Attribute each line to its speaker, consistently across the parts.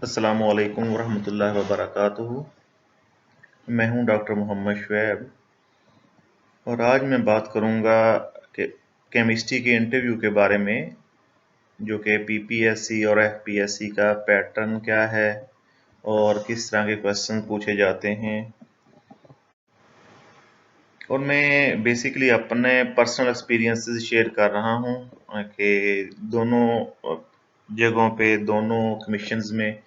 Speaker 1: अस्सलामुअलैकुम वरहमतुल्लाहि वबरकातुहू। मैं हूं डॉक्टर मोहम्मद शुएब और आज मैं बात करूंगा कि केमिस्ट्री के इंटरव्यू के बारे में, जो कि पीपीएससी और एफपीएससी का पैटर्न क्या है और किस तरह के क्वेश्चन पूछे जाते हैं। और मैं बेसिकली अपने पर्सनल एक्सपीरियंसेस शेयर कर रहा हूं कि दोनों जगहों पे, दोनों कमीशंस में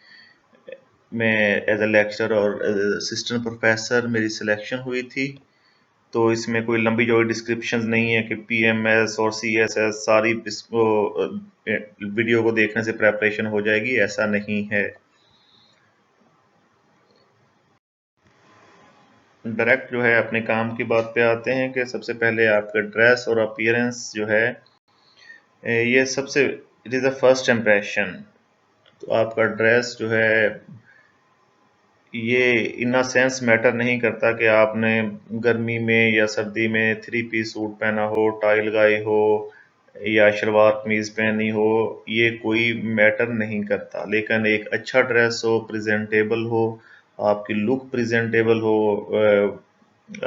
Speaker 1: मैं एज अ लेक्चरर और असिस्टेंट प्रोफेसर मेरी सिलेक्शन हुई थी। तो इसमें कोई लंबी चौड़ी डिस्क्रिप्शन नहीं है कि पीएमएस और सीएसएस सारी इसको वीडियो को देखने से प्रेपरेशन हो जाएगी, ऐसा नहीं है। डायरेक्ट जो है अपने काम की बात पे आते हैं कि सबसे पहले आपका ड्रेस और अपीयरेंस जो है, ये सबसे it is the first impression. तो आपका ड्रेस जो है ये इन अ सेंस मैटर नहीं करता कि आपने गर्मी में या सर्दी में थ्री पीस सूट पहना हो, टाई लगाई हो या शलवार कमीज पहनी हो, ये कोई मैटर नहीं करता। लेकिन एक अच्छा ड्रेस हो, प्रेजेंटेबल हो, आपकी लुक प्रेजेंटेबल हो,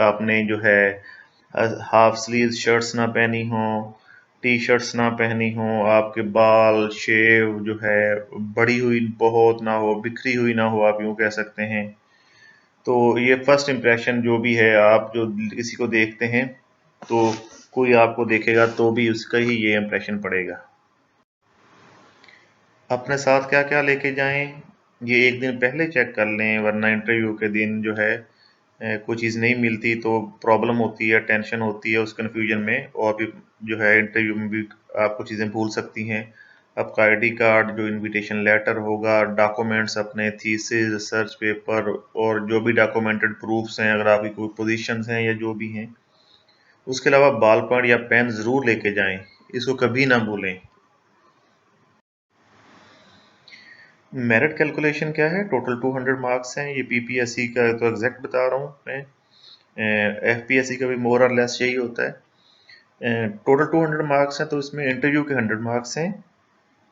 Speaker 1: आपने जो है हाफ स्लीव शर्ट्स ना पहनी हो, टी शर्ट्स ना पहनी हो, आपके बाल शेव जो है बड़ी हुई बहुत ना हो, बिखरी हुई ना हो, आप यूँ कह सकते हैं। तो ये फर्स्ट इम्प्रेशन जो भी है, आप जो किसी को देखते हैं तो कोई आपको देखेगा तो भी उसका ही ये इम्प्रेशन पड़ेगा। अपने साथ क्या क्या लेके जाएं, ये एक दिन पहले चेक कर लें, वरना इंटरव्यू के दिन जो है कोई चीज़ नहीं मिलती तो प्रॉब्लम होती है, टेंशन होती है उस कन्फ्यूजन में, और भी जो है इंटरव्यू में भी आपको चीज़ें भूल सकती हैं। आपका आईडी कार्ड, जो इनविटेशन लेटर होगा, डॉक्यूमेंट्स अपने थीसिस, रिसर्च पेपर और जो भी डॉक्यूमेंटेड प्रूफ्स हैं, अगर आपकी कोई पोजीशंस हैं या जो भी हैं। उसके अलावा बॉल पॉइंट या पेन ज़रूर लेके जाएं, इसको कभी ना भूलें। मेरिट कैलकुलेशन क्या है? टोटल 200 मार्क्स हैं। ये पीपीएससी का तो एग्जैक्ट बता रहा हूँ मैं, एफपीएससी का भी मोर और लेस यही होता है। टोटल 200 मार्क्स हैं, तो इसमें इंटरव्यू के 100 मार्क्स हैं,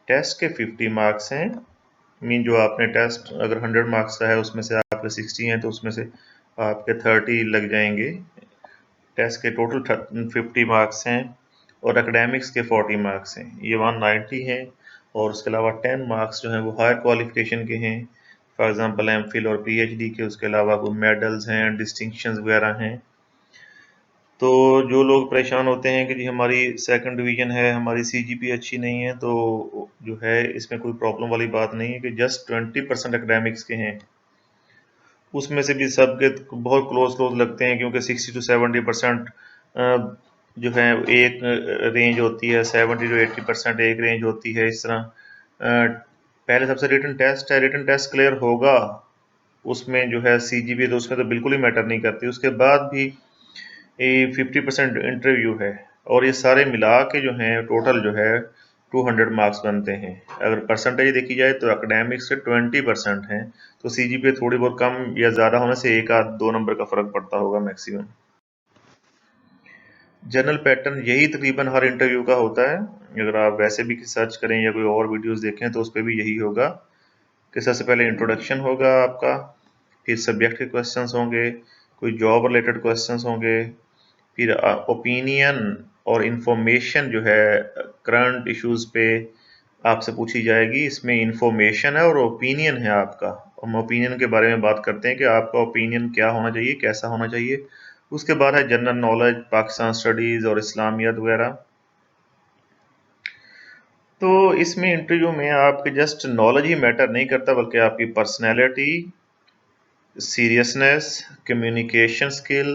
Speaker 1: टेस्ट के 50 मार्क्स हैं। मीन जो आपने टेस्ट अगर 100 मार्क्स का है उसमें से आपके 60 हैं तो उसमें से आपके 30 लग जाएंगे। टेस्ट के टोटल 50 मार्क्स हैं और एकेडमिक्स के 40 मार्क्स हैं, ये 190 हैं। और उसके अलावा 10 मार्क्स जो हैं वो हायर क्वालिफिकेशन के हैं, फॉर एग्जांपल एमफिल और पीएचडी के। उसके अलावा कोई मेडल्स हैं, डिस्टिंक्शंस वगैरह हैं। तो जो लोग परेशान होते हैं कि जी हमारी सेकंड डिवीजन है, हमारी सीजीपी अच्छी नहीं है, तो जो है इसमें कोई प्रॉब्लम वाली बात नहीं है कि जस्ट 20% एकेडमिक्स के हैं। उसमें से भी सबके बहुत क्लोज क्लोज लगते हैं, क्योंकि 60 to 70% जो है एक रेंज होती है, 70 to 80% एक रेंज होती है। इस तरह पहले सबसे रिटन टेस्ट है, रिटन टेस्ट क्लियर होगा, उसमें जो है सीजीपी तो उसमें तो बिल्कुल ही मैटर नहीं करती। उसके बाद भी 50% इंटरव्यू है, और ये सारे मिला के जो हैं टोटल जो है 200 मार्क्स बनते हैं। अगर परसेंटेज देखी जाए तो एकेडमिक्स के 20% हैं, तो सीजीपीए थोड़ी बहुत कम या ज़्यादा होने से एक आध दो नंबर का फ़र्क पड़ता होगा मैक्सिमम। जनरल पैटर्न यही तकरीबन हर इंटरव्यू का होता है। अगर आप वैसे भी सर्च करें या कोई और वीडियोस देखें तो उस पर भी यही होगा कि सबसे पहले इंट्रोडक्शन होगा आपका, फिर सब्जेक्ट के क्वेश्चंस होंगे, कोई जॉब रिलेटेड क्वेश्चंस होंगे, फिर ओपिनियन और इंफॉर्मेशन जो है करंट इश्यूज पे आपसे पूछी जाएगी। इसमें इंफॉर्मेशन है और ओपिनियन है आपका। हम ओपिनियन के बारे में बात करते हैं कि आपका ओपिनियन क्या होना चाहिए, कैसा होना चाहिए। उसके बाद है जनरल नॉलेज, पाकिस्तान स्टडीज और इस्लामियत वगैरह। तो इसमें इंटरव्यू में आपके जस्ट नॉलेज ही मैटर नहीं करता, बल्कि आपकी पर्सनैलिटी, सीरियसनेस, कम्युनिकेशन स्किल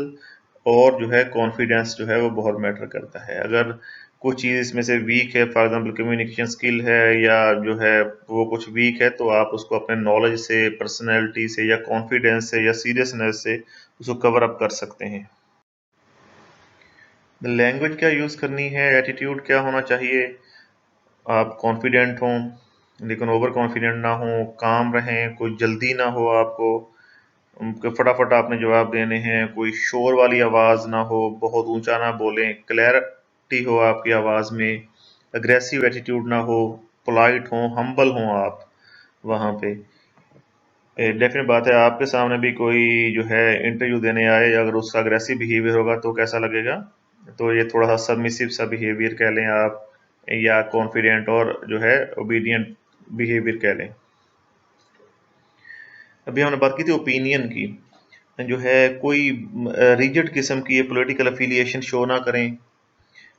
Speaker 1: और जो है कॉन्फिडेंस जो है वो बहुत मैटर करता है। अगर कुछ चीज़ इसमें से वीक है, फॉर एग्जांपल कम्युनिकेशन स्किल है या जो है वो कुछ वीक है, तो आप उसको अपने नॉलेज से, पर्सनैलिटी से या कॉन्फिडेंस से या सीरियसनेस से उसको कवर अप कर सकते हैं। लैंग्वेज क्या यूज़ करनी है, एटीट्यूड क्या होना चाहिए, आप कॉन्फिडेंट हों लेकिन ओवर कॉन्फिडेंट ना हो, काम रहें, कोई जल्दी ना हो आपको, उनके फटाफट आपने जवाब देने हैं, कोई शोर वाली आवाज़ ना हो, बहुत ऊंचा ना बोलें, क्लैरिटी हो आपकी आवाज़ में, अग्रेसिव एटीट्यूड ना हो, पोलाइट हो, हम्बल हो आप वहाँ पे। डेफिनेट बात है, आपके सामने भी कोई जो है इंटरव्यू देने आए, अगर उसका अग्रेसिव बिहेवियर होगा तो कैसा लगेगा? तो ये थोड़ा सा सबमिसिव सा बिहेवियर कह लें आप, या कॉन्फिडेंट और जो है ओबीडियंट बिहेवियर कह लें। अभी हमने बात की थी ओपिनियन की, जो है कोई रिजिड किस्म की पॉलिटिकल अफिलिएशन शो ना करें,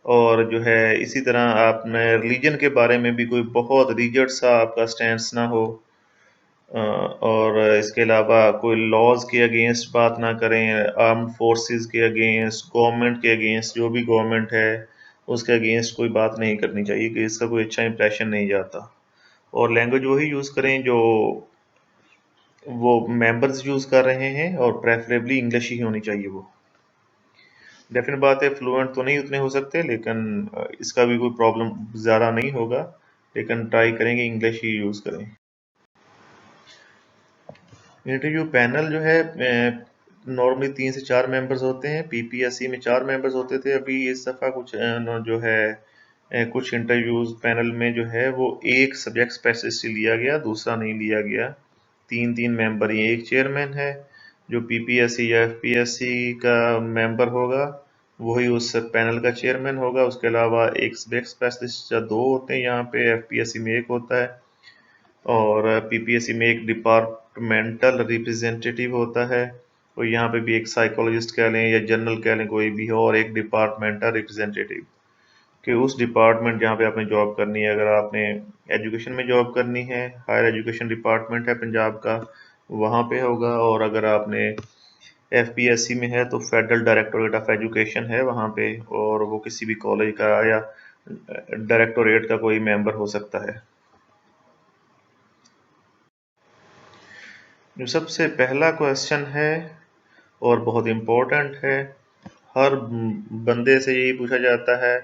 Speaker 1: और जो है इसी तरह आपने रिलीजन के बारे में भी कोई बहुत रिजिड सा आपका स्टैंड ना हो। और इसके अलावा कोई लॉज के अगेंस्ट बात ना करें, आर्म्ड फोर्सेस के अगेंस्ट, गवर्नमेंट के अगेंस्ट, जो भी गवर्नमेंट है उसके अगेंस्ट कोई बात नहीं करनी चाहिए कि इसका कोई अच्छा इंप्रेशन नहीं जाता। और लैंग्वेज वही यूज़ करें जो वो मेंबर्स यूज़ कर रहे हैं, और प्रेफरेबली इंग्लिश ही होनी चाहिए वो। डेफिनेट बात है, फ्लुएंट तो नहीं उतने हो सकते, लेकिन इसका भी कोई प्रॉब्लम ज़्यादा नहीं होगा, लेकिन ट्राई करेंगे इंग्लिश ही यूज़ करें। इंटरव्यू पैनल जो है नॉर्मली 3 से 4 मेंबर्स होते हैं, पीपीएससी में 4 मेंबर्स होते थे, अभी इस दफ़ा कुछ जो है कुछ इंटरव्यूज पैनल में जो है वो एक सब्जेक्ट स्पेसिस्ट लिया गया, दूसरा नहीं लिया गया। 3-3 मेंबर, ये एक चेयरमैन है जो पीपीएससी या एफपीएससी का मेंबर होगा, वही उस पैनल का चेयरमैन होगा। उसके अलावा एक सब्जेक्ट स्पेशलिस्ट या 2 होते हैं यहाँ पे, एफपीएससी में एक होता है, और पीपीएससी में एक डिपार्टमेंटल रिप्रेजेंटेटिव होता है, और यहाँ पे भी एक साइकोलॉजिस्ट कह लें या जनरल कह लें, कोई भी हो, और एक डिपार्टमेंटल रिप्रेजेंटेटिव कि उस डिपार्टमेंट जहाँ पे आपने जॉब करनी है, अगर आपने एजुकेशन में जॉब करनी है, हायर एजुकेशन डिपार्टमेंट है पंजाब का, वहाँ पे होगा, और अगर आपने एफपीएससी में है तो फेडरल डायरेक्टोरेट ऑफ एजुकेशन है वहाँ पे, और वो किसी भी कॉलेज का या डायरेक्टोरेट का कोई मेंबर हो सकता है। जो सबसे पहला क्वेश्चन है और बहुत इम्पोर्टेंट है, हर बंदे से यही पूछा जाता है,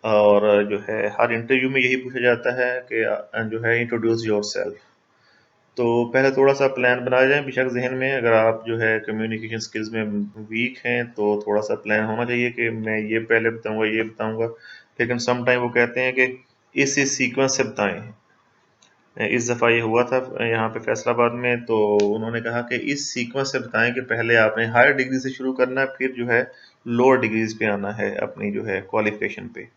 Speaker 1: और जो है हर इंटरव्यू में यही पूछा जाता है कि जो है इंट्रोड्यूस योरसेल्फ। तो पहले थोड़ा सा प्लान बनाया जाए बेशक जहन में, अगर आप जो है कम्युनिकेशन स्किल्स में वीक हैं तो थोड़ा सा प्लान होना चाहिए कि मैं ये पहले बताऊंगा, ये बताऊंगा, लेकिन सम टाइम वो कहते हैं कि इस सीक्वेंस से बताएं। इस दफ़ा ये हुआ था यहाँ पे फैसलाबाद में, तो उन्होंने कहा कि इस सीक्वेंस से बताएं कि पहले आपने हायर डिग्री से शुरू करना है, फिर जो है लोअर डिग्रीज पे आना है अपनी जो है क्वालिफिकेशन पे।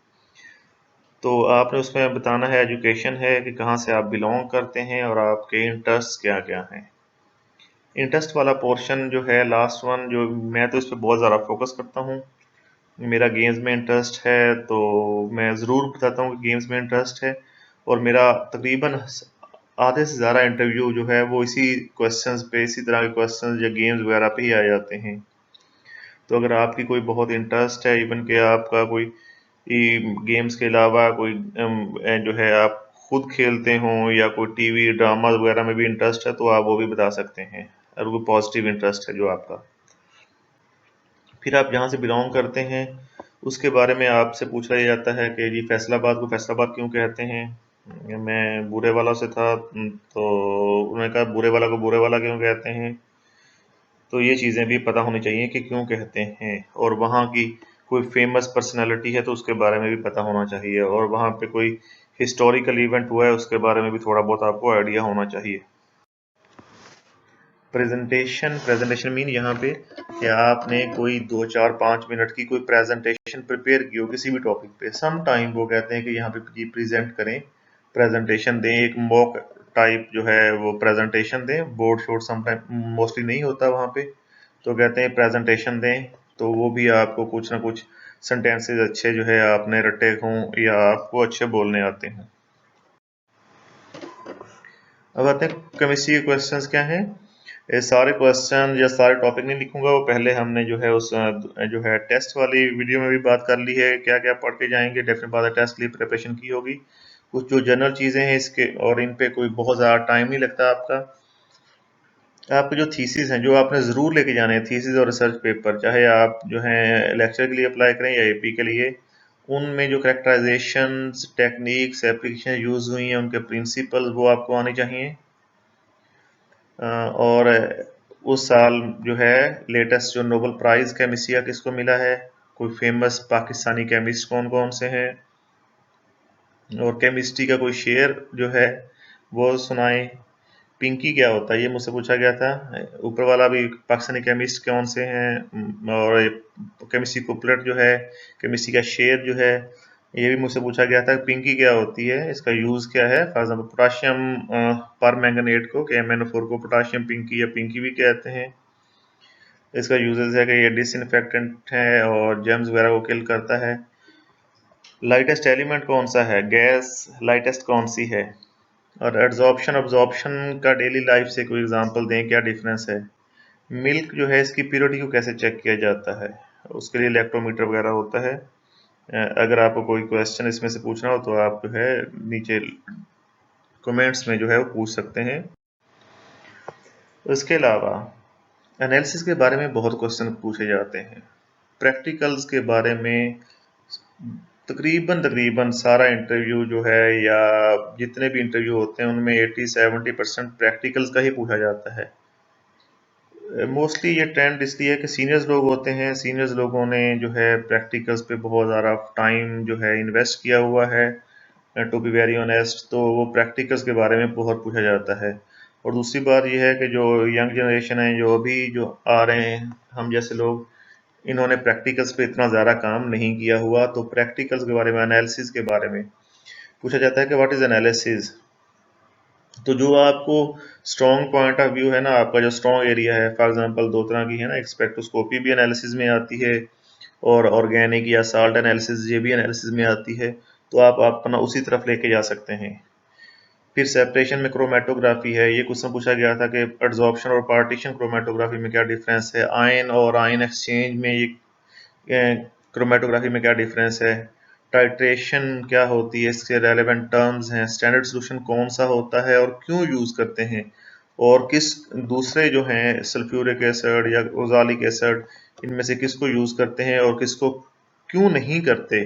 Speaker 1: तो आपने उसमें बताना है एजुकेशन है कि कहाँ से आप बिलोंग करते हैं और आपके इंटरेस्ट क्या क्या हैं। इंटरेस्ट वाला पोर्शन जो है लास्ट वन, जो मैं तो इस पर बहुत ज़्यादा फोकस करता हूँ। मेरा गेम्स में इंटरेस्ट है, तो मैं ज़रूर बताता हूँ कि गेम्स में इंटरेस्ट है, और मेरा तकरीबन आधे से ज़्यादा इंटरव्यू जो है वो इसी क्वेश्चंस पे, इसी तरह के क्वेश्चंस या गेम्स वगैरह पे ही आ जाते हैं। तो अगर आपकी कोई बहुत इंटरेस्ट है, इवन कि आपका कोई गेम्स के अलावा कोई जो है आप खुद खेलते हों, या कोई टीवी ड्रामा वगैरह में भी इंटरेस्ट है, तो आप वो भी बता सकते हैं, अगर कोई पॉजिटिव इंटरेस्ट है जो आपका। फिर आप जहाँ से बिलोंग करते हैं उसके बारे में आपसे पूछा जाता है कि जी फैसलाबाद को फैसलाबाद क्यों कहते हैं। मैं बुरे वाला से था, तो उन्होंने कहा बुरे वाला को बुरे वाला क्यों कहते हैं। तो ये चीज़ें भी पता होनी चाहिए कि क्यों कहते हैं, और वहाँ की कोई फेमस पर्सनैलिटी है तो उसके बारे में भी पता होना चाहिए, और वहाँ पे कोई हिस्टोरिकल इवेंट हुआ है उसके बारे में भी थोड़ा बहुत आपको आइडिया होना चाहिए। प्रेजेंटेशन मीन यहाँ पे कि आपने कोई 2 4 5 मिनट की कोई प्रेजेंटेशन प्रिपेयर की हो किसी भी टॉपिक पे। सम टाइम वो कहते हैं कि यहाँ पे प्रेजेंट करें, प्रेजेंटेशन दें, एक मॉक टाइप जो है वो प्रेजेंटेशन दें, बोर्ड शोर्ड सम टाइम मोस्टली नहीं होता वहाँ पे, तो कहते हैं प्रेजेंटेशन दें, तो वो भी आपको कुछ ना कुछ सेंटेंसेस अच्छे जो है आपने रटे हों या आपको अच्छे बोलने आते हैं। अब आते हैं केमिस्ट्री के क्वेश्चंस क्या हैं। ये सारे क्वेश्चन या सारे टॉपिक नहीं लिखूंगा, वो पहले हमने जो है उस जो है टेस्ट वाली वीडियो में भी बात कर ली है, क्या क्या पढ़ के जाएंगे, डेफिनेट बात है टेस्ट के लिए प्रिपरेशन की होगी। कुछ जो जनरल चीज़ें हैं इसके, और इन पे कोई बहुत ज़्यादा टाइम नहीं लगता आपका। आपके जो थीसिस हैं जो आपने ज़रूर लेके जाने हैं, थीसिस और रिसर्च पेपर, चाहे आप जो है लेक्चर के लिए अप्लाई करें या एपी के लिए, उनमें जो करेक्टराइजेशंस, टेक्निक्स, एप्लीकेशन यूज़ हुई हैं, उनके प्रिंसिपल वो आपको आने चाहिए। और उस साल जो है लेटेस्ट जो नोबेल प्राइज़ केमिस्ट्री का किसको मिला है, कोई फेमस पाकिस्तानी केमिस्ट कौन कौन से हैं, और केमिस्ट्री का कोई शेर जो है वो सुनाएं। पिंकी क्या होता है, ये मुझसे पूछा गया था। ऊपर वाला भी पाकिस्तानी केमिस्ट कौन से हैं, और केमिस्ट्री कुपलेट जो है, केमिस्ट्री का शेर जो है, ये भी मुझसे पूछा गया था। पिंकी क्या होती है, इसका यूज़ क्या है। फॉर एग्जाम्पल पोटाशियम परमैंगनेट को, KMnO4 को पोटाशियम पिंकी या पिंकी भी कहते हैं। इसका यूजेस है कि ये डिसइंफेक्टेंट है और जर्म्स वगैरह को किल करता है। लाइटेस्ट एलिमेंट कौन सा है, गैस लाइटेस्ट कौन सी है। और एब्जॉर्प्शन का डेली लाइफ से कोई एग्जांपल दें, क्या डिफरेंस है। मिल्क जो है, इसकी प्योरिटी को कैसे चेक किया जाता है, उसके लिए लैक्टोमीटर वगैरह होता है। अगर आपको कोई क्वेश्चन इसमें से पूछना हो तो आप जो है नीचे कमेंट्स में जो है वो पूछ सकते हैं। उसके अलावा एनालिसिस के बारे में बहुत क्वेश्चन पूछे जाते हैं। प्रैक्टिकल्स के बारे में तकरीबन सारा इंटरव्यू जो है, या जितने भी इंटरव्यू होते हैं उनमें 80-70% प्रैक्टिकल्स का ही पूछा जाता है। मोस्टली ये ट्रेंड इसलिए है कि सीनियर्स लोग होते हैं, सीनियर्स लोगों ने जो है प्रैक्टिकल्स पे बहुत ज़्यादा टाइम जो है इन्वेस्ट किया हुआ है। टू बी वेरी ऑनेस्ट, तो वो प्रैक्टिकल्स के बारे में बहुत पूछा जाता है। और दूसरी बात यह है कि जो यंग जनरेशन है, जो अभी जो आ रहे हैं, हम जैसे लोग, इन्होंने प्रैक्टिकल्स पे इतना ज़्यादा काम नहीं किया हुआ। तो प्रैक्टिकल्स के बारे में, एनालिसिस के बारे में पूछा जाता है कि व्हाट इज़ एनालिसिस। तो जो आपको स्ट्रॉन्ग पॉइंट ऑफ व्यू है ना, आपका जो स्ट्रॉन्ग एरिया है, फॉर एग्जांपल दो तरह की है ना, स्पेक्ट्रोस्कोपी भी एनालिसिस में आती है और ऑर्गेनिक या साल्ट एनालिसिस ये भी एनालिसिस में आती है। तो आप अपना उसी तरफ लेके जा सकते हैं। फिर सेपरेशन में क्रोमेटोग्राफी है। ये क्वेश्चन पूछा गया था कि एड्सॉर्प्शन और पार्टीशन क्रोमेटोग्राफी में क्या डिफरेंस है। आयन और आयन एक्सचेंज में ये क्रोमेटोग्राफी में क्या डिफरेंस है। टाइट्रेशन क्या होती है, इसके रेलेवेंट टर्म्स हैं। स्टैंडर्ड सोल्यूशन कौन सा होता है और क्यों यूज़ करते हैं, और किस दूसरे जो हैं सल्फ्यूरिक एसिड या ओजालिक एसिड, इनमें से किसको यूज़ करते हैं और किसको क्यों नहीं करते।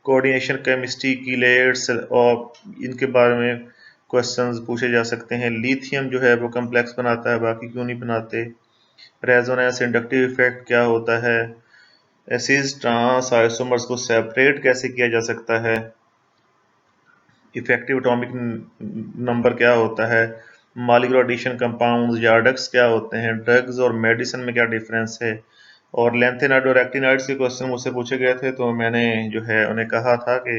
Speaker 1: कोऑर्डिनेशन केमिस्ट्री की लेयर्स और इनके बारे में क्वेश्चंस पूछे जा सकते हैं। लिथियम जो है वो कम्प्लेक्स बनाता है, बाकी क्यों नहीं बनाते। रेजोनेंस इंडक्टिव इफेक्ट क्या होता है। एसिड्स ट्रांस आइसोमर्स को सेपरेट कैसे किया जा सकता है। इफेक्टिव एटॉमिक नंबर क्या होता है। मॉलिक्यूलर एडिशन कंपाउंड्स या अडक्ट्स क्या होते हैं। ड्रग्स और मेडिसिन में क्या डिफरेंस है। और लेंथेनाइड और एक्टिनाइड्स के क्वेश्चन मुझसे पूछे गए थे, तो मैंने जो है उन्हें कहा था कि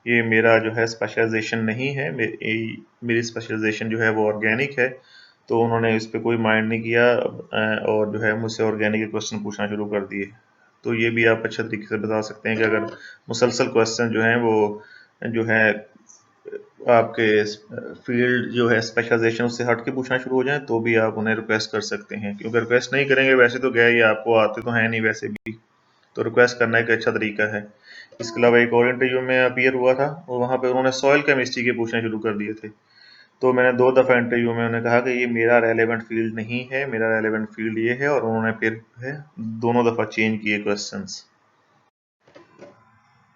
Speaker 1: ये मेरा जो है स्पेशलाइजेशन नहीं है, मेरी स्पेशलाइजेशन जो है वो ऑर्गेनिक है। तो उन्होंने इस पर कोई माइंड नहीं किया, और जो है मुझसे ऑर्गेनिक के क्वेश्चन पूछना शुरू कर दिए। तो ये भी आप अच्छे तरीके से बता सकते हैं कि अगर मुसलसल क्वेश्चन जो हैं वो जो है आपके फील्ड जो है स्पेशलाइजेशन उससे हट के पूछना शुरू हो जाए, तो भी आप उन्हें रिक्वेस्ट कर सकते हैं। क्योंकि रिक्वेस्ट नहीं करेंगे, वैसे तो गए, ये आपको आते तो हैं नहीं वैसे भी, तो रिक्वेस्ट करना एक अच्छा तरीका है। इसके अलावा एक और इंटरव्यू में अपीयर हुआ था, और वहाँ पे उन्होंने सॉइल केमिस्ट्री के पूछने शुरू कर दिए थे। तो मैंने 2 दफ़ा इंटरव्यू में उन्हें कहा कि ये मेरा रेलेवेंट फील्ड नहीं है, मेरा रेलेवेंट फील्ड ये है, और उन्होंने फिर है दोनों दफ़ा चेंज किए क्वेश्चंस।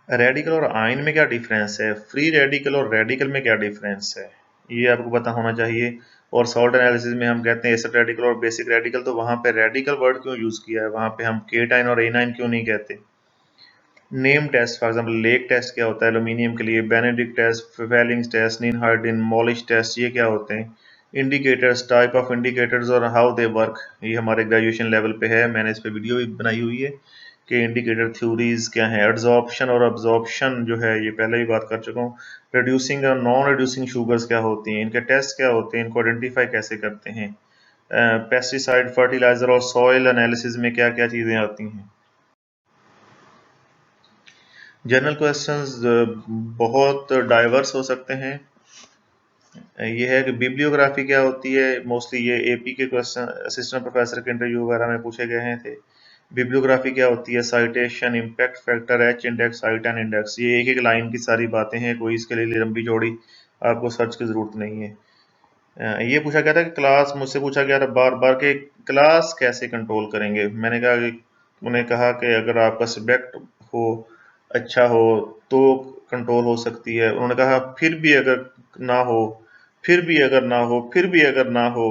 Speaker 1: रेडिकल और आयन में क्या डिफरेंस है। फ्री रेडिकल और रेडिकल में क्या डिफरेंस है, ये आपको पता होना चाहिए। और सॉल्ट एनालिसिस में हम कहते हैं एसिड रेडिकल और बेसिक रेडिकल, तो वहाँ पे रेडिकल वर्ड क्यों यूज़ किया है, वहाँ पे हम केटाइन और एनाइन क्यों नहीं कहते। Name test, for example lake test क्या होता है एल्यूमिनियम के लिए। Benedict test, Fehling's test, ninhydrin, Molisch test, ये क्या होते हैं। इंडिकेटर्स, टाइप ऑफ इंडिकेटर्स और हाउ दे वर्क, ये हमारे ग्रेजुएशन लेवल पे है, मैंने इस पे वीडियो भी बनाई हुई है कि इंडिकेटर थ्योरीज क्या है। एड्सॉर्प्शन और अब्जॉर्प्शन जो है, ये पहले भी बात कर चुका हूँ। रिड्यूसिंग और नॉन रिड्यूसिंग शुगर्स क्या होती हैं, इनके टेस्ट क्या होते हैं, इनको आइडेंटिफाई कैसे करते हैं। पेस्टिसाइड, फर्टिलाइजर और सॉइल एनालिसिस में क्या क्या चीज़ें आती हैं। जनरल क्वेश्चंस बहुत डाइवर्स हो सकते हैं। ये है कि बिब्लियोग्राफी क्या होती है, मोस्टली ये एपी के क्वेश्चन असिस्टेंट प्रोफेसर के इंटरव्यू वगैरह में पूछे गए हैं थे। बिब्लियोग्राफी क्या होती है, citation, impact factor, H index, cyton index, ये एक एक लाइन की सारी बातें हैं, कोई इसके लिए लंबी चौड़ी आपको सर्च की ज़रूरत नहीं है। ये पूछा गया था कि क्लास, मुझसे पूछा गया था बार बार कि क्लास कैसे कंट्रोल करेंगे। मैंने कहा कि उन्हें कहा कि अगर आपका सब्जेक्ट हो, अच्छा हो, तो कंट्रोल हो सकती है। उन्होंने कहा फिर भी अगर ना हो, फिर भी अगर ना हो, फिर भी अगर ना हो,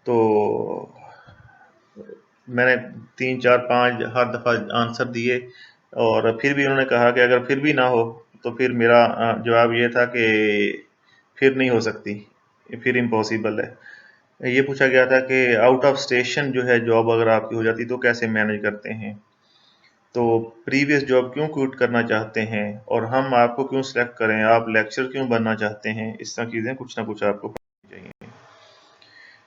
Speaker 1: तो मैंने 3 4 5 हर दफ़ा आंसर दिए, और फिर भी उन्होंने कहा कि अगर फिर भी ना हो, तो फिर मेरा जवाब ये था कि फिर नहीं हो सकती, फिर इम्पॉसिबल है। ये पूछा गया था कि आउट ऑफ स्टेशन जो है जॉब अगर आपकी हो जाती तो कैसे मैनेज करते हैं, तो प्रीवियस जॉब क्यों क्विट करना चाहते हैं और हम आपको क्यों सिलेक्ट करें, आप लेक्चर क्यों बनना चाहते हैं, इस तरह चीज़ें कुछ ना कुछ आपको पढ़नी चाहिए।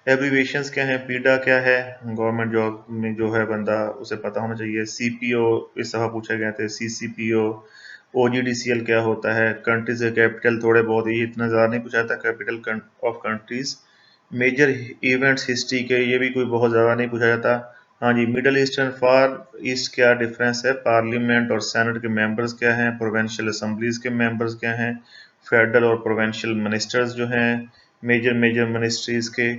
Speaker 1: एब्रीविएशंस क्या है, पीडा क्या है, गवर्नमेंट जॉब में जो है बंदा उसे पता होना चाहिए। सीपीओ इस दफ़ा पूछे गए थे, सीसीपीओ। ओजीडीसीएल क्या होता है, कंट्रीज के कैपिटल थोड़े बहुत, ये इतना ज़्यादा नहीं पूछा था, capital of countries. Major events history के, ये भी कोई बहुत ज़्यादा नहीं पूछा जाता। हाँ जी, Middle East and Far East क्या डिफरेंस है, पार्लियामेंट और सेनेट के मेंबर्स क्या हैं, प्रोविंशियल असेंबलीज के मेंबर्स क्या हैं, फेडरल और प्रोविंशियल मिनिस्टर्स जो हैं, मेजर मेजर मिनिस्ट्रीज के,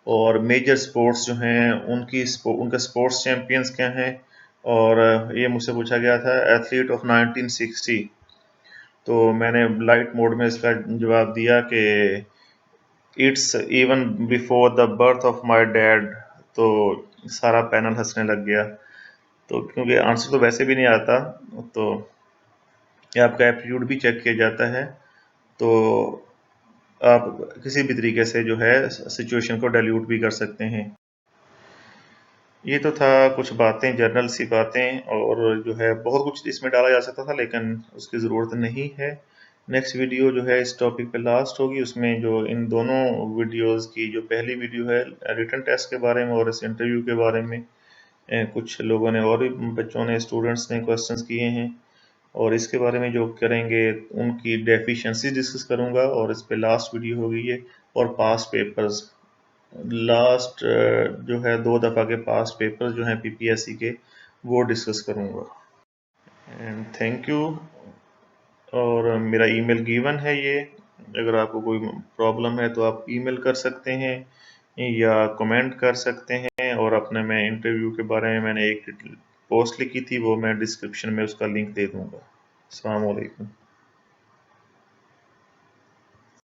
Speaker 1: और मेजर स्पोर्ट्स जो हैं उनके स्पोर्ट्स चैंपियंस क्या हैं। और ये मुझसे पूछा गया था एथलीट ऑफ 1960, तो मैंने लाइट मोड में इसका जवाब दिया कि it's even before the birth of my dad. तो सारा पैनल हंसने लग गया, तो क्योंकि आंसर तो वैसे भी नहीं आता, तो ये आपका एप्टीट्यूड भी चेक किया जाता है, तो आप किसी भी तरीके से जो है सिचुएशन को डाइल्यूट भी कर सकते हैं। ये तो था कुछ बातें, जर्नल सी बातें, और जो है बहुत कुछ इसमें डाला जा सकता था लेकिन उसकी ज़रूरत नहीं है। नेक्स्ट वीडियो जो है इस टॉपिक पे लास्ट होगी, उसमें जो इन दोनों वीडियोस की जो पहली वीडियो है रिटन टेस्ट के बारे में और इस इंटरव्यू के बारे में, कुछ लोगों ने और भी बच्चों ने, स्टूडेंट्स ने क्वेश्चंस किए हैं, और इसके बारे में जो करेंगे उनकी डेफिशिएंसी डिस्कस करूंगा, और इस पे लास्ट वीडियो होगी ये। और पास्ट पेपर्स, लास्ट जो है 2 दफ़ा के पास्ट पेपर्स जो हैं पीपीएससी के, वो डिस्कस करूंगा। And thank you. और मेरा ईमेल गिवन है ये, अगर आपको कोई प्रॉब्लम है तो आप ईमेल कर सकते हैं या कमेंट कर सकते हैं, और अपने मैं इंटरव्यू के बारे में मैंने एक पोस्ट लिखी थी, वो मैं डिस्क्रिप्शन में उसका लिंक दे दूंगा। अस्सलाम वालेकुम।